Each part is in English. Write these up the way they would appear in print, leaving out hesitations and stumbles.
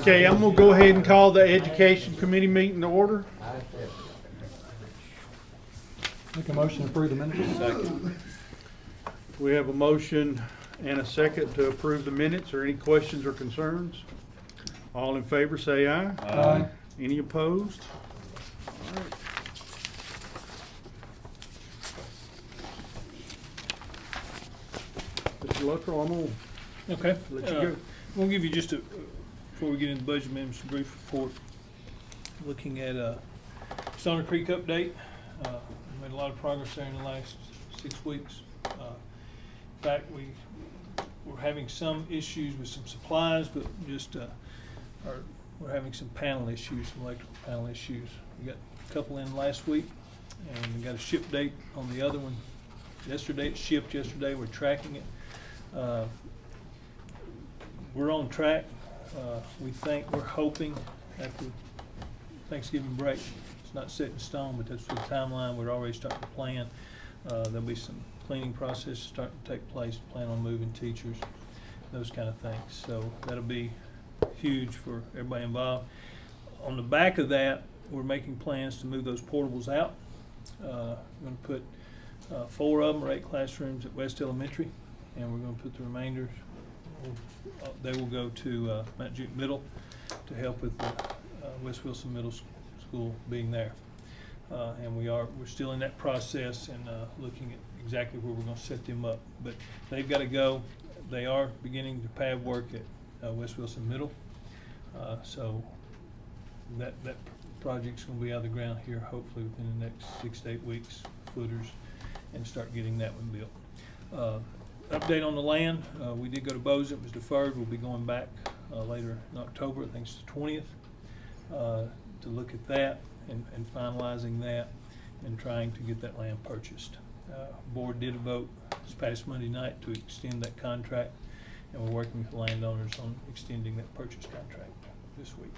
Okay, I'm gonna go ahead and call the Education Committee meeting to order. Make a motion to approve the minutes. Second. We have a motion and a second to approve the minutes. Or any questions or concerns? All in favor say aye. Aye. Any opposed? All right. Mr. Luttrell, I'm gonna Okay. let you go. We'll give you just a, before we get into budget amendments, a brief report. Looking at Stoner Creek update. We made a lot of progress there in the last 6 weeks. In fact, we're having some issues with some supplies, but just we're having some panel issues, some electrical panel issues. We got a couple in last week, and we got a ship date on the other one yesterday. It shipped yesterday. We're tracking it. We're on track. We're hoping after Thanksgiving break. It's not set in stone, but that's the timeline. We're already starting to plan. There'll be some cleaning process starting to take place. Plan on moving teachers, those kind of things. So that'll be huge for everybody involved. On the back of that, we're making plans to move those portables out. We're going to put 4 of them or 8 classrooms at West Elementary, and we're going to put the remainder. They will go to Mount Juke Middle to help with the West Wilson Middle School being there. And we're still in that process and looking at exactly where we're going to set them up. But they've got to go. They are beginning the pad work at West Wilson Middle. So that project's going to be out of the ground here hopefully within the next 6 to 8 weeks, footers, and start getting that one built. Update on the land. We did go to Boza. It was deferred. We'll be going back later in October. I think it's the 20th to look at that and finalizing that and trying to get that land purchased. Board did a vote this past Monday night to extend that contract, and we're working with the landowners on extending that purchase contract this week.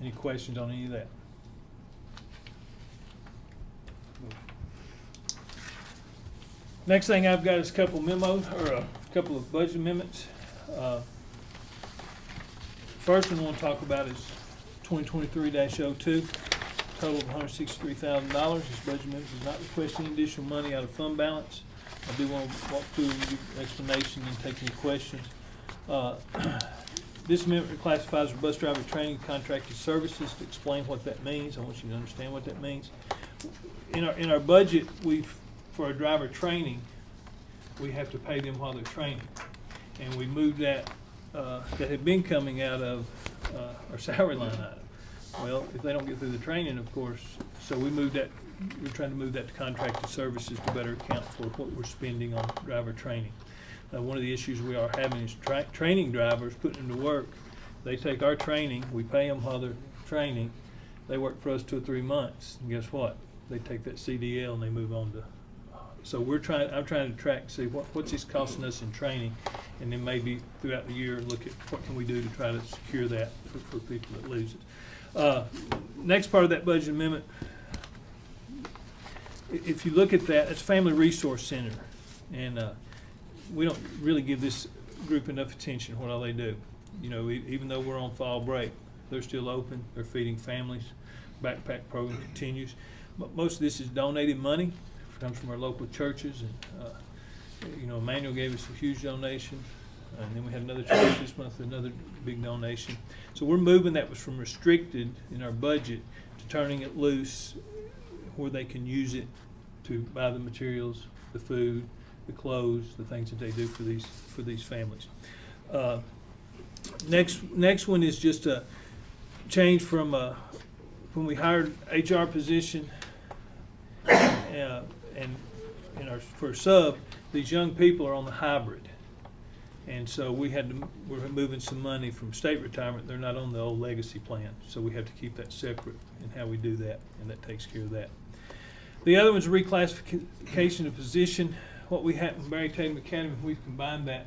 Any questions on any of that? Next thing I've got is a couple memos, or a couple of budget amendments. First one I want to talk about is 2023-02, total of $163,000. This budget amendment is not requesting additional money out of fund balance. I do want to walk through and give an explanation and take any questions. This amendment reclassifies our bus driver training contracted services. To explain what that means, I want you to understand what that means. In our budget, for our driver training, we have to pay them while they're training, and we moved that had been coming out of our salary line item. Well, if they don't get through the training, of course, so we moved that. We're trying to move that to contracted services to better account for what we're spending on driver training. One of the issues we are having is training drivers, putting them to work. They take our training, we pay them while they're training. They work for us 2 or 3 months, and guess what? They take that CDL and they move on to. So I'm trying to track, see what's this costing us in training, and then maybe throughout the year look at what can we do to try to secure that for people that lose it. Next part of that budget amendment, if you look at that, it's Family Resource Center, and we don't really give this group enough attention. What all they do, you know, even though we're on fall break, they're still open. They're feeding families. Backpack program continues. But most of this is donated money. Comes from our local churches, and you know, Emmanuel gave us a huge donation, and then we had another church this month with another big donation. So we're moving that was from restricted in our budget to turning it loose where they can use it to buy the materials, the food, the clothes, the things that they do for these families. Next one is just a change from when we hired HR position. And for a sub, these young people are on the hybrid, and so we're moving some money from state retirement. They're not on the old legacy plan, so we have to keep that separate in how we do that, and that takes care of that. The other one's reclassification of position. What we have in Barry Tatum Academy, we've combined that.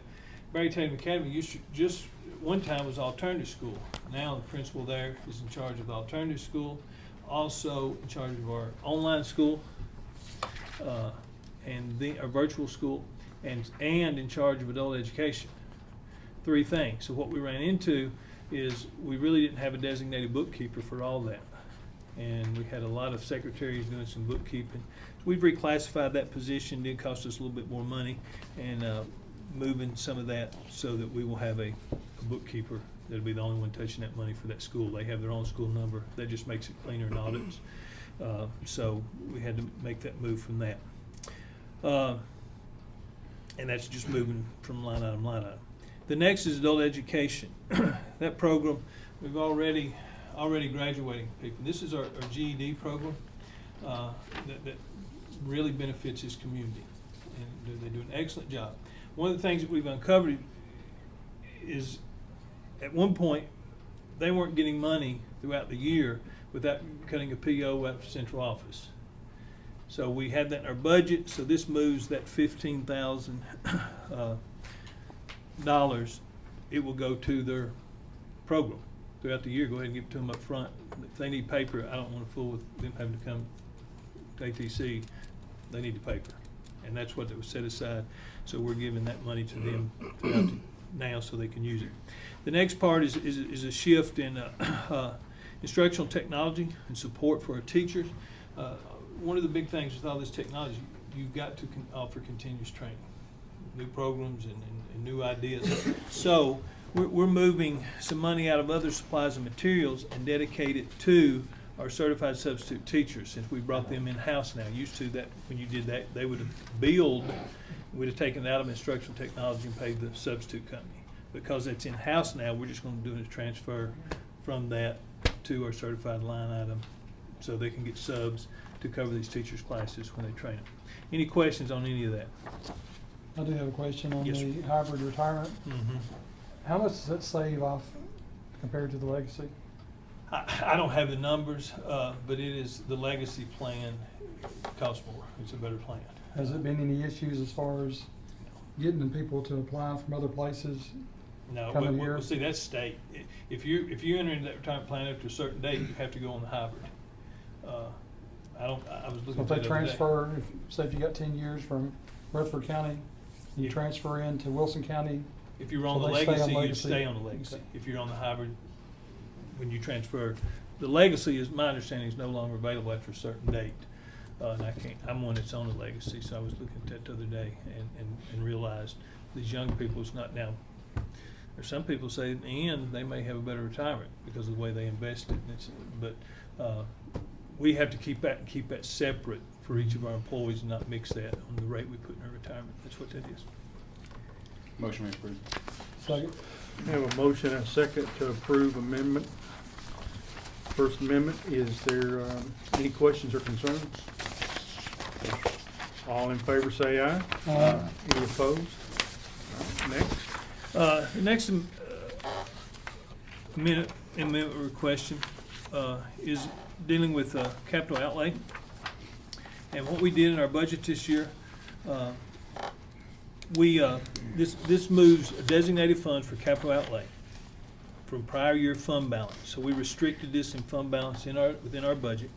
Barry Tatum Academy used to just one time was alternative school. Now the principal there is in charge of the alternative school, also in charge of our online school, and our virtual school, and in charge of adult education. 3 things. So what we ran into is we really didn't have a designated bookkeeper for all that. And we had a lot of secretaries doing some bookkeeping. We've reclassified that position, did cost us a little bit more money, and moving some of that so that we will have a bookkeeper that'll be the only one touching that money for that school. They have their own school number. That just makes it cleaner in audits. So we had to make that move from that. And that's just moving from line item, line item. The next is adult education. That program, we've already graduating people. This is our GED program that really benefits this community, and they do an excellent job. One of the things that we've uncovered is at one point they weren't getting money throughout the year without cutting a PO out of central office. So we had that in our budget, so this moves that $15,000. It will go to their program throughout the year. Go ahead and give it to them up front. If they need paper, I don't want to fool with them having to come to ATC. They need the paper, and that's what it was set aside. So we're giving that money to them throughout now so they can use it. The next part is a shift in instructional technology and support for our teachers. One of the big things with all this technology, you've got to offer continuous training, new programs and new ideas. So we're moving some money out of other supplies and materials and dedicate it to our certified substitute teachers, since we brought them in-house now. Used to that, when you did that, they would have billed, we'd have taken it out of instructional technology and paid the substitute company. Because it's in-house now, we're just going to do a transfer from that to our certified line item so they can get subs to cover these teachers' classes when they train them. Any questions on any of that? I do have a question on Yes, the sir. hybrid retirement. Mm-hmm. How much does that save off compared to the legacy? I don't have the numbers, but it is, the legacy plan costs more. It's a better plan. Has there been any issues as far as getting people to apply from other places? No, coming here? see, that's state. If you enter into that retirement plan after a certain date, you have to go on the hybrid. I was looking So at if they that the other day. transfer, say if you got 10 years from Rutherford County, you Yeah. transfer into Wilson County, If you're on So the they stay on legacy, you legacy? stay on the legacy. Okay. If you're on the hybrid, when you transfer, the legacy is, my understanding, is no longer available after a certain date. And I'm one that's on the legacy, so I was looking at that the other day and realized these young people, it's not now. There's some people say in the end, they may have a better retirement because of the way they invested. But we have to keep that separate for each of our employees and not mix that on the rate we put in our retirement. That's what that is. Motion approved. second. We have a motion and a second to approve amendment. First amendment, is there any questions or concerns? All in favor say aye. Any opposed? All right, next. The next amendment or question is dealing with capital outlay. And what we did in our budget this year, this moves designated funds for capital outlay from prior year fund balance. So we restricted this in fund balance within our budget.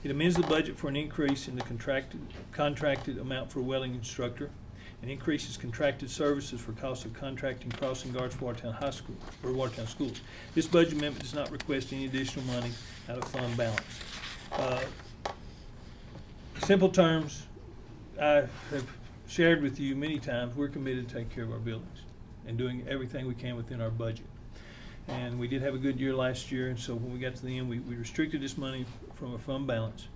It amends the budget for an increase in the contracted amount for a welding instructor, and increases contracted services for cost of contracting crossing guards for Watertown High School or Watertown schools. This budget amendment does not request any additional money out of fund balance. Simple terms, I have shared with you many times, we're committed to take care of our buildings and doing everything we can within our budget. And we did have a good year last year, and so when we got to the end, we restricted this money from our fund balance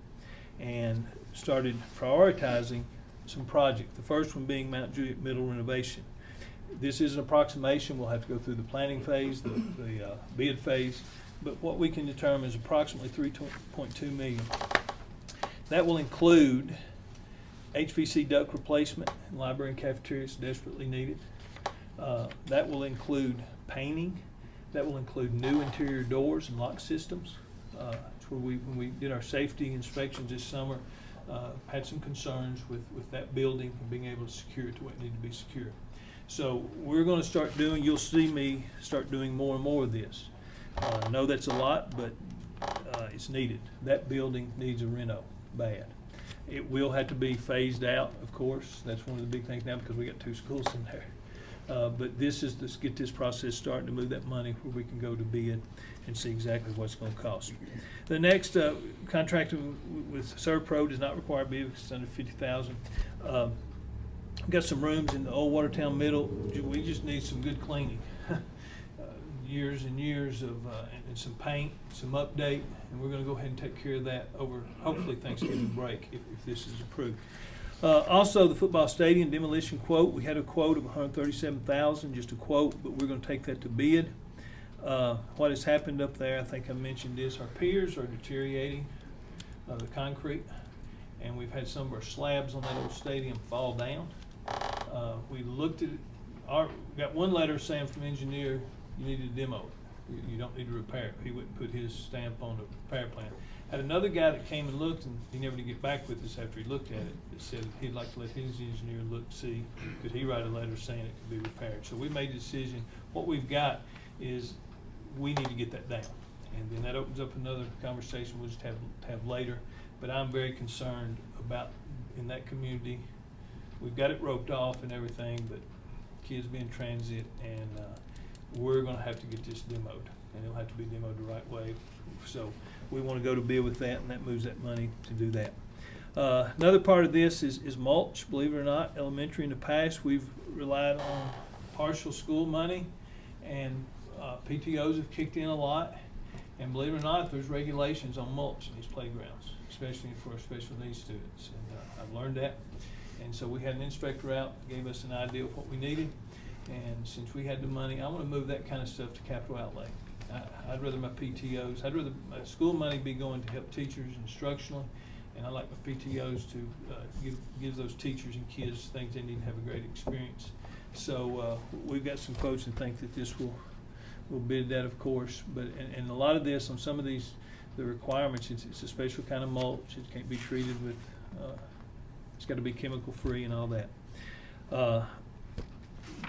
and started prioritizing some projects. The first one being Mount Juliet Middle renovation. This is an approximation. We'll have to go through the planning phase, the bid phase, but what we can determine is approximately $3.2 million. That will include HVC duct replacement in library and cafeteria is desperately needed. That will include painting. That will include new interior doors and lock systems. It's where when we did our safety inspections this summer, had some concerns with that building and being able to secure it to what it needed to be secured. So we're going to start doing, you'll see me start doing more and more of this. I know that's a lot, but it's needed. That building needs a reno bad. It will have to be phased out, of course. That's one of the big things now because we got 2 schools in there. But this is, let's get this process starting to move that money where we can go to bid and see exactly what it's gonna cost. The next, contract with Servpro does not require bid, because it's under 50,000. We've got some rooms in the old Watertown Middle, we just need some good cleaning. Years and years of, and some paint, some update, and we're gonna go ahead and take care of that over, hopefully Thanksgiving break, if this is approved. Also, the football stadium demolition quote, we had a quote of $137,000, just a quote, but we're gonna take that to bid. What has happened up there, I think I mentioned this, our piers are deteriorating, the concrete, and we've had some of our slabs on that old stadium fall down. We looked at it, got one letter saying from engineer, you need to demo it. You don't need to repair it. He wouldn't put his stamp on the repair plan. Had another guy that came and looked, and he never did get back with us after he looked at it, that said he'd like to let his engineer look, see, could he write a letter saying it could be repaired. So we made the decision, what we've got is, we need to get that down. And then that opens up another conversation we'll just have later. But I'm very concerned about, in that community, we've got it roped off and everything, but kids be in transit, and we're gonna have to get this demoed, and it'll have to be demoed the right way. So we wanna go to bid with that, and that moves that money to do that. Another part of this is mulch. Believe it or not, elementary in the past, we've relied on partial school money, and PTOs have kicked in a lot. And believe it or not, there's regulations on mulch in these playgrounds, especially for our special needs students. And I've learned that. And so we had an inspector out, gave us an idea of what we needed. And since we had the money, I want to move that kind of stuff to capital outlay. I'd rather my PTOs, I'd rather my school money be going to help teachers instructionally, and I'd like my PTOs to give those teachers and kids things they need to have a great experience. So we've got some quotes and think that this will bid that, of course. But and a lot of this, on some of these, the requirements, it's a special kind of mulch. It can't be treated with, it's got to be chemical free and all that.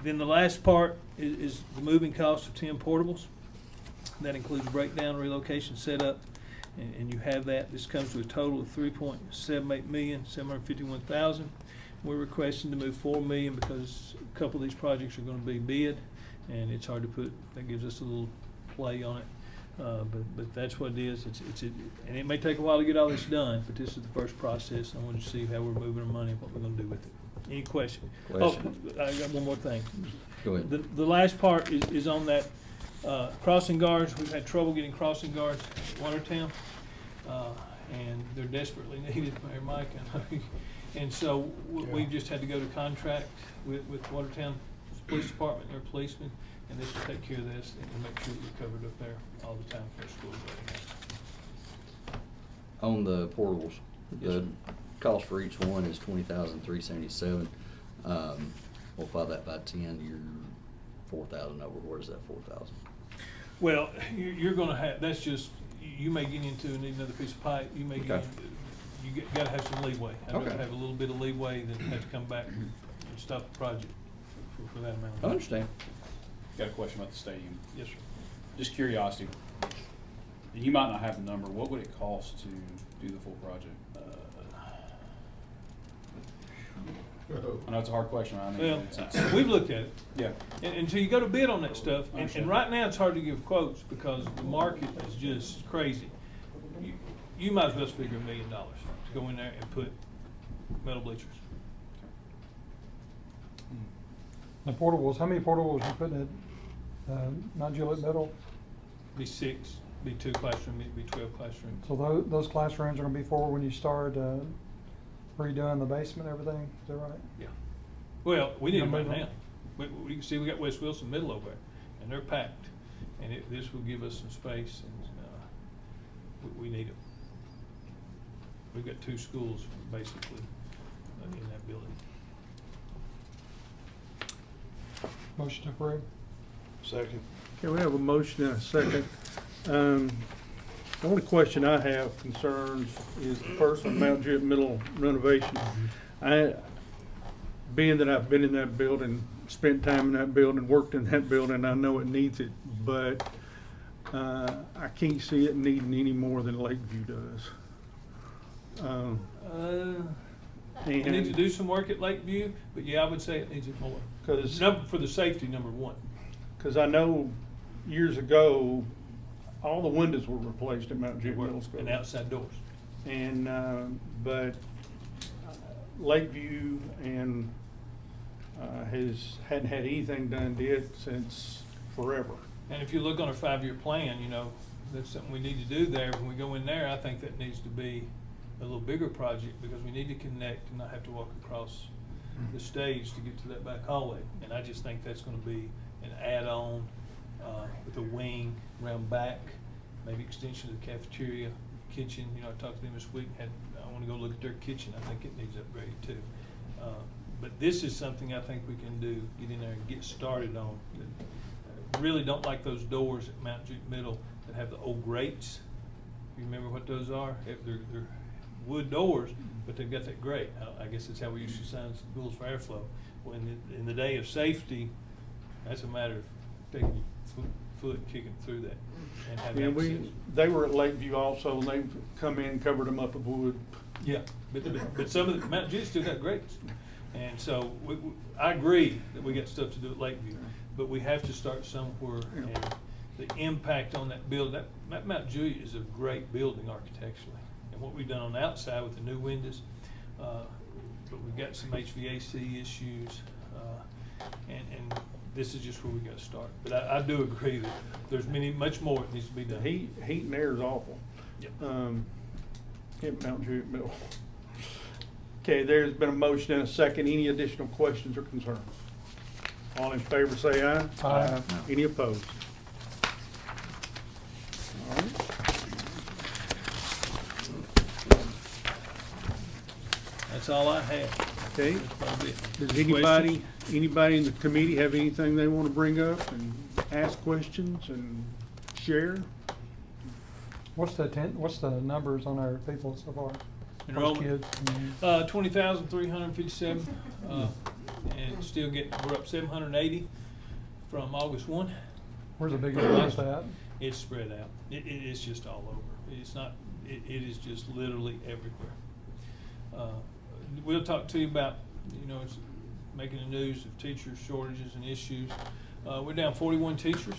Then the last part is the moving cost of 10 portables. That includes breakdown, relocation, setup, and you have that. This comes to a total of $3.78,751,000. We're requesting to move $4 million because a couple of these projects are going to be bid, and it's hard to put. That gives us a little play on it, but that's what it is. And it may take a while to get all this done, but this is the first process. I want to see how we're moving our money and what we're going to do with it. Any question? Oh, I got one more thing. Go ahead. The last part is on that crossing guards. We've had trouble getting crossing guards at Watertown, and they're desperately needed, Mayor Mike. And so we've just had to go to contract with Watertown Police Department, their policemen, and this will take care of this and make sure we're covered up there all the time for our schools right now. On the portables, the cost for each one is $20,377. Multiply that by 10, you're 4,000 over. Where's that 4,000? Well, you're going to have, that's just, you may get into and need another piece of pipe. You may get, you got to have some leeway. I'd rather have a little bit of leeway than have to come back and stop the project for that amount of I money. understand. Got a question about the stadium. Yes, sir. Just curiosity. You might not have the number. What would it cost to do the full project? I know it's a hard question. I mean, Well, we've looked at it. yeah. And until you go to bid on that stuff, and Understand. right now it's hard to give quotes because the market is just crazy. You might as well figure $1 million to go in there and put metal bleachers. The portables, how many portables you putting at, not Gillette Metal? Be 6, be 2 classrooms, be 12 classrooms. So those classrooms are gonna be for when you start, redoing the basement, and everything, is that right? Yeah. Well, we need them right Number now. We can see we got West Wilson Middle over there, and they're packed. And this will give us some space, and we need them. We've got 2 schools basically in that building. Motion to approve. Second. Okay, we have a motion and a second. The only question I have concerns is the first on Mount Juliet Middle renovation. Being that I've been in that building, spent time in that building, worked in that building, I know it needs it, but I can't see it needing any more than Lakeview does. We need to do some work at Lakeview, but yeah, I would say it needs it more. For the safety, number one. Because I know years ago, all the windows were replaced at Mount Juliet Middle School. And outside doors. And, but Lakeview and, hadn't had anything done to it since forever. And if you look on our 5-year plan, you know, that's something we need to do there. When we go in there, I think that needs to be a little bigger project because we need to connect and not have to walk across the stage to get to that back hallway. And I just think that's gonna be an add-on, with a wing around back, maybe extension of the cafeteria, kitchen. You know, I talked to them this week, I wanna go look at their kitchen. I think it needs upgraded too. But this is something I think we can do, get in there and get started on. I really don't like those doors at Mount Juliet Middle that have the old grates. You remember what those are? They're wood doors, but they've got that grate. I guess that's how we used to sign rules for airflow. Well, in the day of safety, that's a matter of taking your foot and kicking through that and having access. They were at Lakeview also, and they've come in, covered them up with wood. Yeah, but some of the Mount Juliet still got grates. And so I agree that we got stuff to do at Lakeview, but we have to start somewhere. And the impact on that building, that Mount Juliet is a great building architecturally. And what we've done on the outside with the new windows, but we've got some HVAC issues, and this is just where we got to start. But I do agree that there's much more that needs to be done. Heat and air is awful. Yep. At Mount Juliet Middle. Okay, there's been a motion and a second. Any additional questions or concerns? All in favor say aye. Aye. Any opposed? All right. That's all I have. Okay. That's probably it. Does anybody in the committee have anything they want to bring up and ask questions and share? What's the numbers on our people so far? Enrollment? Kids? 20,357, and still we're up 780 from August 1. Where's the biggest place at? It's spread out. It is just all over. It's not, it is just literally everywhere. We'll talk to you about, you know, it's making the news of teacher shortages and issues. We're down 41 teachers.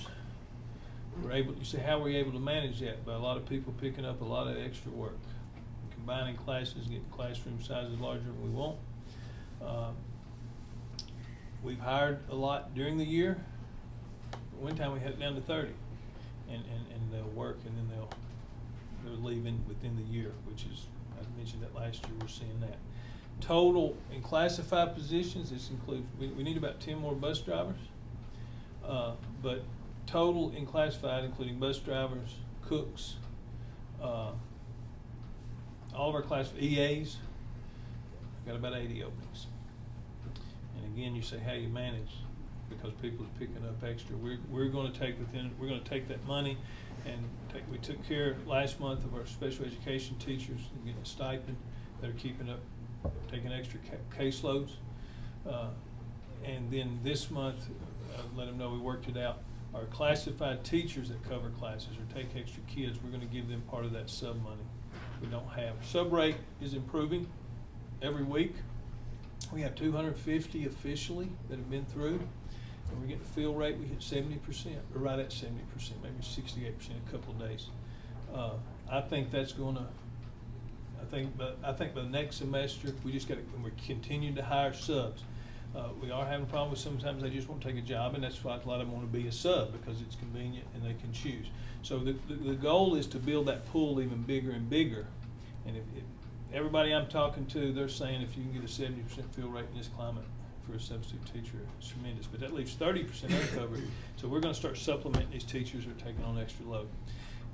You say, how were we able to manage that? By a lot of people picking up a lot of extra work, combining classes, getting classroom sizes larger than we want. We've hired a lot during the year. One time we had it down to 30, and they'll work, and then they're leaving within the year, which is, I mentioned that last year. We're seeing that. Total in classified positions, this includes, we need about 10 more bus drivers, but total in classified, including bus drivers, cooks, all of our class EAs, got about 80 openings. And again, you say how you manage, because people are picking up extra. We're going to take that money and we took care last month of our special education teachers and getting a stipend that are keeping up, taking extra caseloads. And then this month, let them know we worked it out. Our classified teachers that cover classes or take extra kids, we're going to give them part of that sub money we don't have. Sub rate is improving every week. We have 250 officially that have been through. And we're getting a fill rate, we hit 70%, or right at 70%, maybe 68% a couple of days. I think that's going to, I think by the next semester, we just got to, we're continuing to hire subs. We are having a problem with sometimes they just won't take a job, and that's why a lot of them want to be a sub, because it's convenient and they can choose. So the goal is to build that pool even bigger and bigger. And if everybody I'm talking to, they're saying if you can get a 70% fill rate in this climate for a substitute teacher, it's tremendous. But that leaves 30% uncovered. So we're going to start supplementing these teachers who are taking on extra load.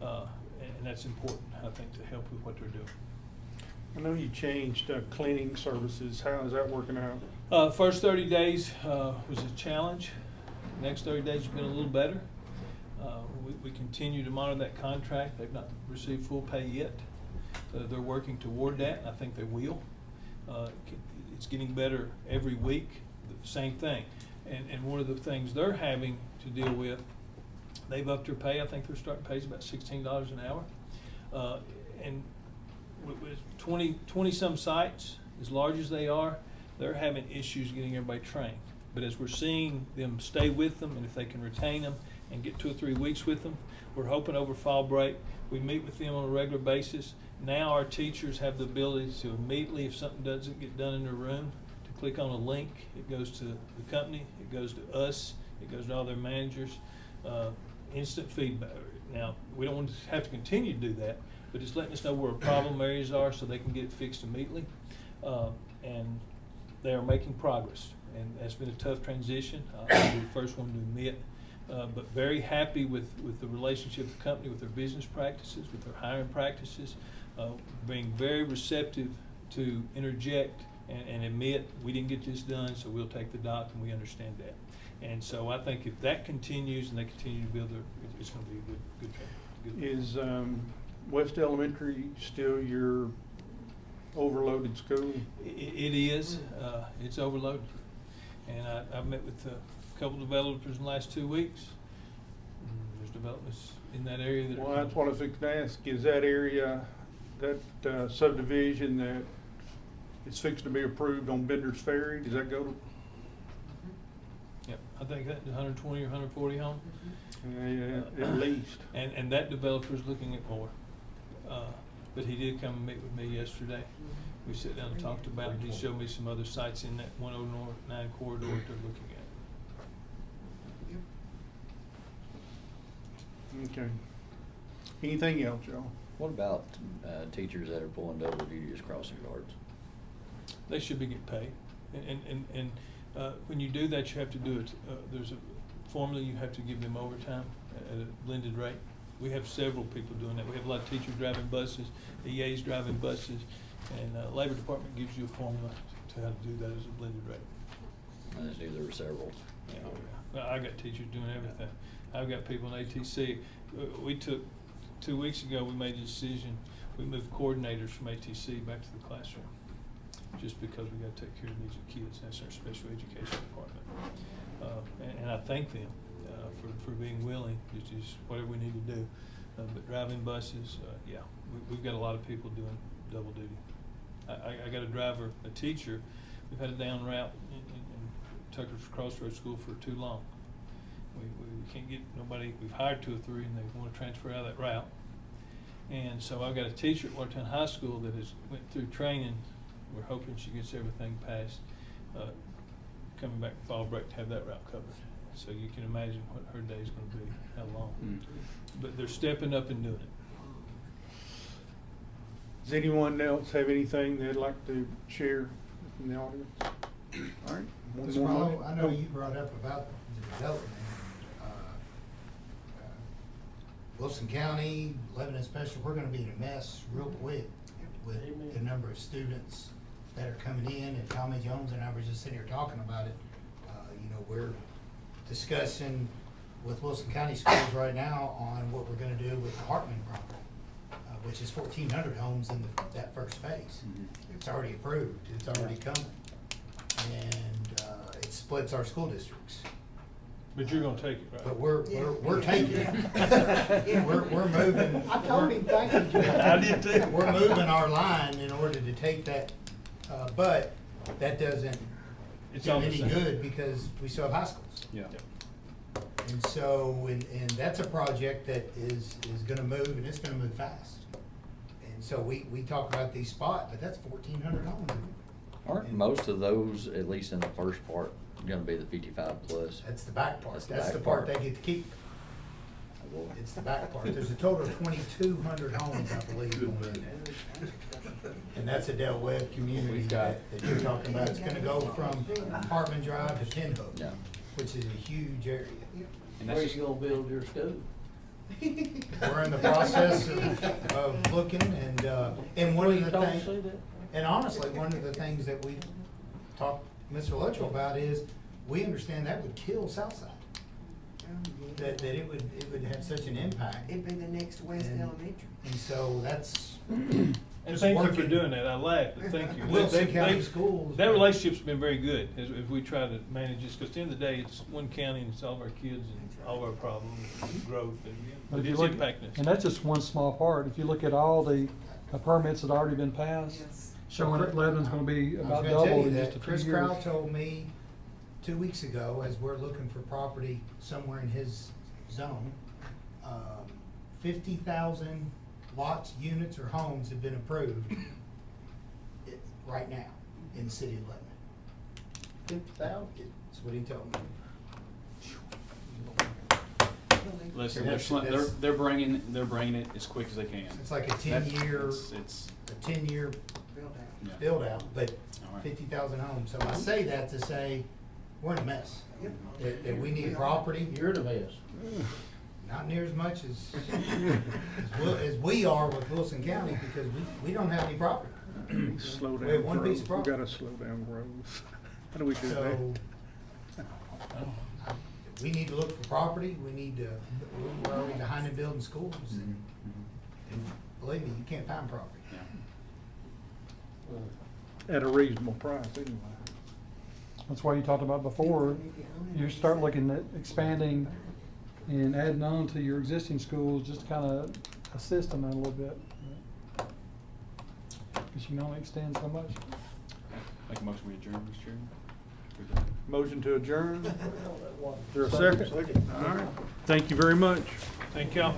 And that's important, I think, to help with what they're doing. I know you changed cleaning services. How is that working out? First 30 days was a challenge. Next 30 days has been a little better. We continue to monitor that contract. They've not received full pay yet. They're working toward that, and I think they will. It's getting better every week, the same thing. And one of the things they're having to deal with, they've upped their pay. I think their starting pay is about $16 an hour. And with 20 some sites, as large as they are, they're having issues getting everybody trained. But as we're seeing them stay with them, and if they can retain them and get 2 or 3 weeks with them, we're hoping over fall break, we meet with them on a regular basis. Now our teachers have the ability to immediately, if something doesn't get done in their room, to click on a link. It goes to the company, it goes to us, it goes to all their managers, instant feedback. Now, we don't want to have to continue to do that, but it's letting us know where problem areas are so they can get it fixed immediately. And they are making progress, and that's been a tough transition. I'll be the first one to admit, but very happy with the relationship with the company, with their business practices, with their hiring practices, being very receptive to interject and admit we didn't get this done, so we'll take the dock, and we understand that. And so I think if that continues and they continue to build it's going to be a good trend. Is West Elementary still your overloaded school? It is. It's overloaded. And I've met with a couple developers in the last 2 weeks. There's developments in that area that Well, that's what I was going to ask. Is that area, that subdivision that is fixed to be approved on Bender's Ferry, does that go to? Yep, I think that 120 or 140 homes. Yeah, at least. And that developer's looking at more. But he did come and meet with me yesterday. We sat down and talked about it. He showed me some other sites in that 109 corridor that they're looking at. Okay. Anything else, y'all? What about teachers that are pulling double duty as crossing guards? They should be getting paid. And when you do that, you have to do it. There's a formula, you have to give them overtime at a blended rate. We have several people doing that. We have a lot of teachers driving buses, EAs driving buses, and Labor Department gives you a formula to how to do that as a blended rate. I just knew there were several. Yeah, I got teachers doing everything. I've got people in ATC. We took 2 weeks ago. We made a decision. We moved coordinators from ATC back to the classroom, just because we got to take care of the needs of kids. That's our special education department, and I thank them for being willing. It's just whatever we need to do. But driving buses, yeah, we've got a lot of people doing double duty. I got a driver, a teacher. We've had a down route in Tucker's Crossroads School for too long. We can't get nobody. We've hired 2 or 3, and they want to transfer out of that route. And so I've got a teacher at Watertown High School that has went through training. We're hoping she gets everything passed, coming back fall break to have that route covered. So you can imagine what her day is going to be, how long. But they're stepping up and doing it. Does anyone else have anything they'd like to share from the audience? All right. One Mr. more Marlowe, motion. I know you brought up about the development. Wilson County, Lebanon Special, we're gonna be in a mess real quick with the number of students that are coming in, and Tommy Jones and I were just sitting here talking about it. You know, we're discussing with Wilson County Schools right now on what we're gonna do with the Hartman property, which is 1,400 homes in that first phase. It's already approved, it's already coming. And it splits our school districts. But you're going to take it, right? But we're taking it. We're moving. I told him, thank you, Jeff. I did too. We're moving our line in order to take that, but that doesn't It's do all the any same. good because we still have high schools. Yeah. And so, and that's a project that is gonna move, and it's gonna move fast. And so we talk about these spots, but that's 1,400 homes. Aren't most of those, at least in the first part, gonna be the 55 plus? That's the back part. That's the That's the back part part. they get to keep. Well, It's the back part. There's a total of 2,200 homes, I believe, going in there. And that's a Del Webb community that you're talking about. It's gonna go from Hartman Drive to Pinhook, Yeah. which is a huge area. And that's just, gonna build your school? We're in the process of looking, and one of the things, and honestly, one of the things that we talked to Mr. Luttrell about is, we understand that would kill Southside. That it would have such an impact. It'd be the next West And- Elementary. And so that's. And just thank you for working. doing that. I laugh, but thank you. Wilson They- County they- Schools. That relationship's been very good as we try to manage this, because at the end of the day, it's one county and it's all of our kids and all of our problems, and growth, But but if you it's look, impacting us. and that's just one small part. If you look at all the permits that have already been passed, Yes. showing that Lebanon's gonna be I was about gonna tell double you in just that a few Chris years. Crowell told me 2 weeks ago, as we're looking for property somewhere in his zone, 50,000 lots, units, or homes have been approved right now in the city of Lebanon. 50,000? That's what he told me. Listen, That's- they're bringing it as quick as they can. It's like a That- 10-year, It's, a 10-year yeah. build out, but All right. 50,000 homes. So I say that to say, we're in a mess. That we need property. You're the mess. Not near as much as we are with Wilson County, because we don't have any property. Slow down We have one piece of growth. We property. gotta slow down growth. How do we do that? So, we need to look for property, we need to, we're already behind in building schools, and believe me, you can't find property. Yeah. At a reasonable price, anyway. That's why you talked about before, you start looking at expanding and adding on to your existing schools, just kinda assist them a little bit. Cause you can only extend so much. Make a motion, we adjourn, Mr. Chairman? Motion to adjourn. Is there a second? All right. Thank you very much. Thank y'all.